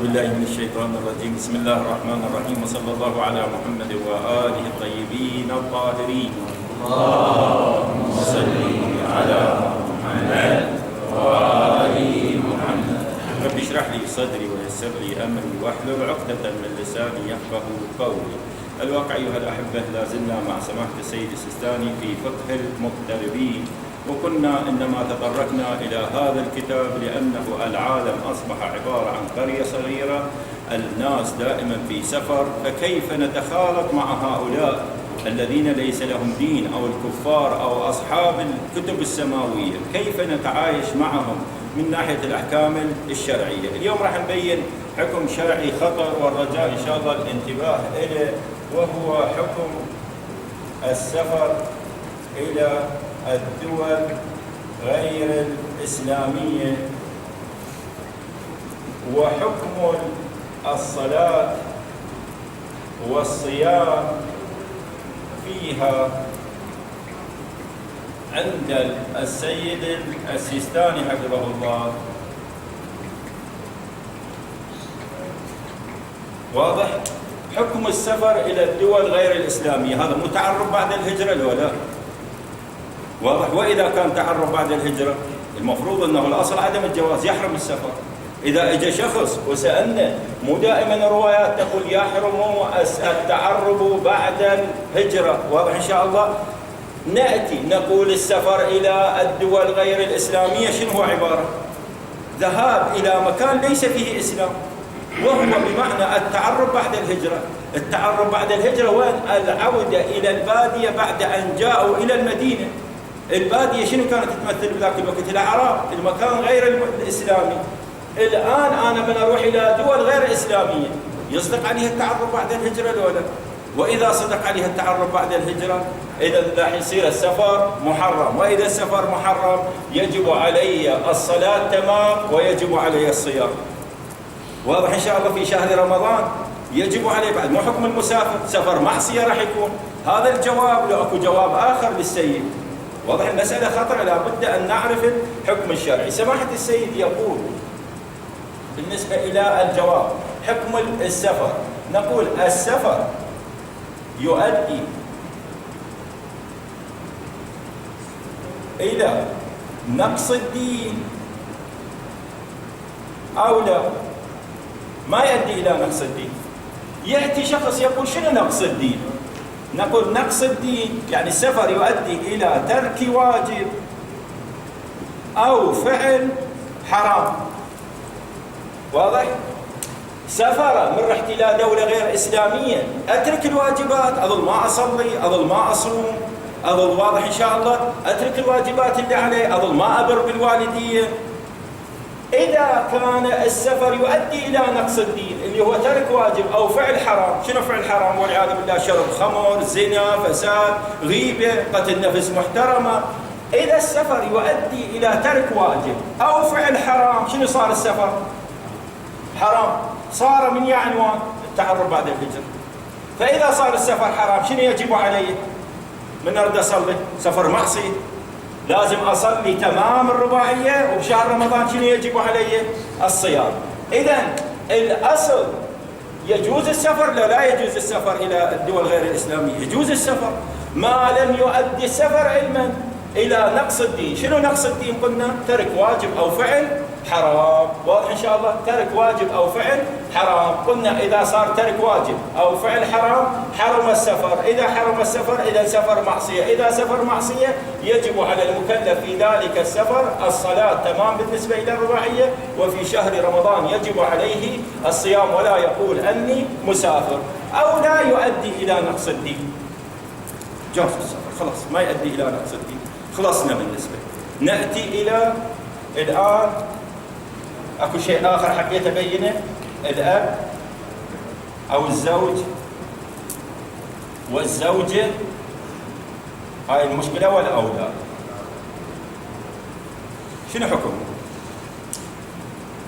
بالله من الشيطان الرجيم. بسم الله الرحمن الرحيم، وصلى الله على محمد وآله الطيبين الطاهرين. اللهم صل على محمد وآل محمد. رب اشرح لي صدري ويسر لي أمري واحلل عقدة من لساني يفقه قولي. الواقع أيها الأحبة، لا زلنا مع سماحة السيد السيستاني في فقه المغتربين، وكنا إنما تطرقنا إلى هذا الكتاب لأنه العالم أصبح عبارة عن قرية صغيرة، الناس دائما في سفر، فكيف نتخالط مع هؤلاء الذين ليس لهم دين أو الكفار أو أصحاب الكتب السماوية؟ كيف نتعايش معهم من ناحية الأحكام الشرعية؟ اليوم راح نبين حكم شرعي خطر، والرجاء إن شاء الله الانتباه إليه، وهو حكم السفر إلى الدول غير الإسلامية، وحكم الصلاة والصيام فيها عند السيد السيستاني حفظه الله. واضح؟ حكم السفر إلى الدول غير الإسلامية هذا متعرب بعد الهجرة لو لا؟ واضح؟ وإذا كان تعرب بعد الهجرة المفروض أنه الأصل عدم الجواز، يحرم السفر. إذا إجا شخص وسألنا، مو دائما الروايات تقول يحرم التعرب بعد الهجرة، واضح إن شاء الله؟ نأتي نقول السفر إلى الدول غير الإسلامية شنو هو عبارة؟ ذهاب إلى مكان ليس فيه إسلام، وهو بمعنى التعرب بعد الهجرة. التعرب بعد الهجرة وين؟ العودة إلى البادية بعد أن جاءوا إلى المدينة. البادية شنو كانت تمثل بذاك الوقت؟ الأعراب، المكان غير الإسلامي. الآن أنا من أروح إلى دول غير إسلامية، يصدق عليها التعرب بعد الهجرة ولا؟ وإذا صدق عليها التعرب بعد الهجرة، إذا راح يصير السفر محرم، وإذا السفر محرم يجب علي الصلاة تمام ويجب علي الصيام. واضح إن شاء الله؟ في شهر رمضان يجب عليه بعد، مو حكم المسافر، سفر معصية راح يكون. هذا الجواب، لو أكو جواب آخر للسيد. واضح المسألة خطرة، لابد أن نعرف الحكم الشرعي. سماحة السيد يقول بالنسبة إلى الجواب حكم السفر، نقول السفر يؤدي إلى نقص الدين أو لا؟ ما يؤدي إلى نقص الدين. يأتي شخص يقول شنو نقص الدين؟ نقول نقص الدين يعني السفر يؤدي إلى ترك واجب أو فعل حرام. واضح؟ سفر من رحت إلى دولة غير إسلامية، أترك الواجبات، أظل ما أصلي، أظل ما أصوم، أظل، واضح إن شاء الله، أترك الواجبات اللي علي، أظل ما أبر بالوالدية. إذا كان السفر يؤدي إلى نقص الدين اللي هو ترك واجب أو فعل حرام، شنو فعل حرام؟ والعياذ بالله شرب خمر، زنا، فساد، غيبة، قتل نفس محترمة. إذا السفر يؤدي إلى ترك واجب أو فعل حرام، شنو صار السفر؟ حرام، صار من عنوان التعرب بعد الهجرة. فإذا صار السفر حرام شنو يجب علي؟ من أريد أصلي، سفر معصية، لازم أصلي تمام الرباعية، وبشهر رمضان شنو يجب علي؟ الصيام. إذن الأصل يجوز السفر؟ لا يجوز السفر إلى الدول غير الإسلامية، يجوز السفر ما لم يؤدي السفر علما إلى نقص الدين. شنو نقص الدين؟ قلنا ترك واجب أو فعل حرام. واضح إن شاء الله؟ ترك واجب أو فعل حرام. قلنا إذا صار ترك واجب أو فعل حرام حرم السفر. إذا حرم السفر إذا سفر معصية. إذا سفر معصية يجب على المكلف في ذلك السفر الصلاة تمام بالنسبة إلى الرباعية، وفي شهر رمضان يجب عليه الصيام، ولا يقول أني مسافر. أو لا يؤدي إلى نقص الدين، جاز السفر خلاص ما يؤدي إلى نقص الدين، خلصنا بالنسبة. نأتي إلى الآن أكو شيء آخر حبيت أبينه، الأب أو الزوج والزوجة، هاي المشكلة والأولاد شنو حكمه؟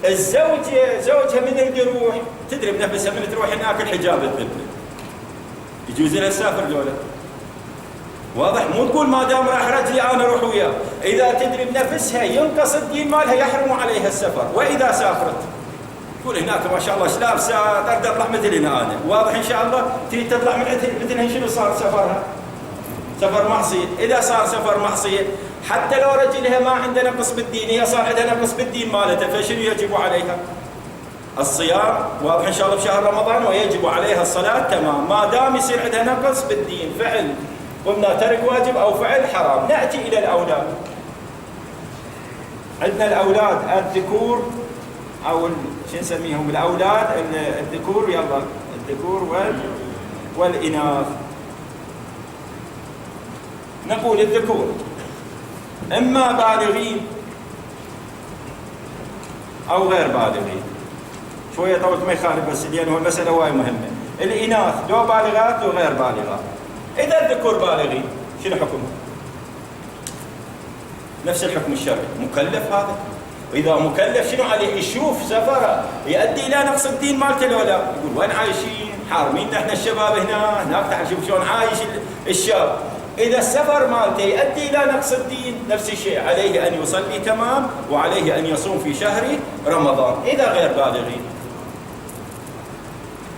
الزوجة زوجها من يريد يروح تدري بنفسها من تروح هناك الحجاب الذبل، يجوز لها تسافر لولا؟ واضح؟ مو تقول ما دام راح رجلي انا اروح وياه، اذا تدري بنفسها ينقص الدين مالها يحرم عليها السفر. واذا سافرت يقول هناك ما شاء الله ايش لابسه، اقدر اطلع مثلنا انا، واضح ان شاء الله تريد تطلع مثلها، شنو صار سفرها؟ سفر معصيه. اذا صار سفر معصيه حتى لو رجلها ما عندها نقص بالدين، هي صار عندها نقص بالدين مالتها، فشنو يجب عليها؟ الصيام، واضح ان شاء الله بشهر رمضان، ويجب عليها الصلاه تمام، ما دام يصير عندها نقص بالدين، فعل قلنا ترك واجب او فعل حرام. ناتي الى الاولاد. عندنا الاولاد الذكور او شو نسميهم الاولاد الذكور، يلا الذكور والاناث. نقول الذكور اما بالغين او غير بالغين، شويه طولت ما يخالف بس لانه المساله وايد مهمه. الاناث لو بالغات لو غير بالغات. اذا الذكور بالغين شنو حكمهم؟ نفس الحكم الشرعي، مكلف هذا. واذا مكلف شنو عليه؟ يشوف سفره يؤدي الى نقص الدين مالته لو لا. يقول وين عايشين؟ حارمين احنا الشباب هناك تعال شوف شلون عايش الشاب. اذا السفر مالته يؤدي الى نقص الدين نفس الشيء، عليه ان يصلي تمام وعليه ان يصوم في شهر رمضان. اذا غير بالغين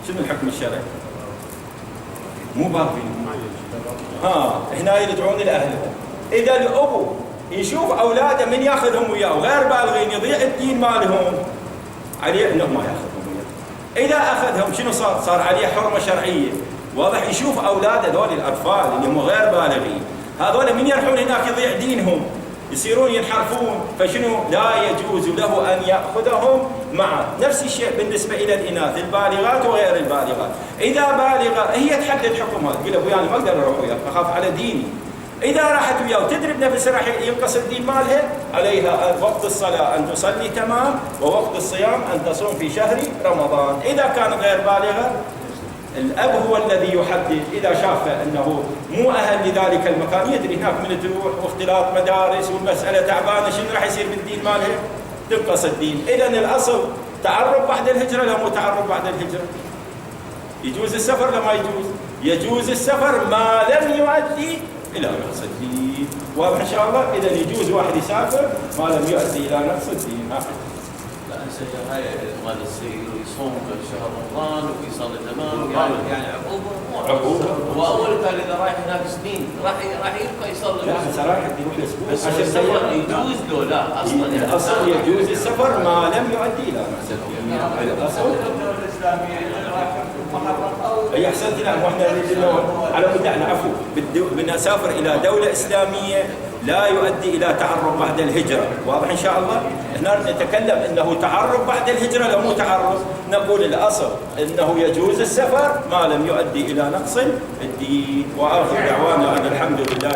شنو الحكم الشرعي؟ مو بالغين. هنا يرجعون لاهلهم. اذا الابو يشوف اولاده من ياخذهم وياه غير بالغين يضيع الدين مالهم، عليه انه ما ياخذهم وياه. اذا اخذهم شنو صار؟ صار عليه حرمه شرعيه. واضح؟ يشوف اولاده هذول الاطفال اللي هم غير بالغين، هذول من يروحون هناك يضيع دينهم، يصيرون ينحرفون، فشنو؟ لا يجوز له ان ياخذهم معه. نفس الشيء بالنسبه الى الاناث البالغات وغير البالغات. اذا بالغه هي تحدد حكمها، تقول ابوي انا ما اقدر اروح وياك، اخاف على ديني. إذا راحت وياه وتدري بنفسها راح ينقص الدين مالها، عليها وقت الصلاة أن تصلي تمام، ووقت الصيام أن تصوم في شهر رمضان. إذا كان غير بالغة الأب هو الذي يحدد. إذا شاف أنه مو أهل لذلك المكان، يدري هناك من تروح واختلاط مدارس والمسألة تعبانة، شنو راح يصير بالدين مالها؟ تنقص الدين. إذا الأصل تعرب بعد الهجرة لا مو تعرب بعد الهجرة؟ يجوز السفر لا ما يجوز؟ يجوز السفر ما لم يؤدي إلى نقص الدين. واضح إن شاء الله؟ إذا يجوز واحد يسافر ما لم يؤدي إلى نقص الدين. لا سجل هاي مال السيد يصوم شهر رمضان ويصلي تمام، يعني عقوبة. وأول كان إذا رايح هناك سنين راح يبقى يصلي. لا رايح يروح الأسبوع. بس السفر يجوز له لا أصلا. الأصل يجوز السفر ما لم يؤدي إلى نقص الدين. الأصل الدولة الإسلامية اي احسنت. لا واحنا على مدعنا عفوا بنسافر الى دوله اسلاميه لا يؤدي الى تعرب بعد الهجره. واضح ان شاء الله؟ هنا نتكلم انه تعرب بعد الهجره لا مو تعرب. نقول الاصل انه يجوز السفر ما لم يؤدي الى نقص الدين. واخر دعوانا ان الحمد لله.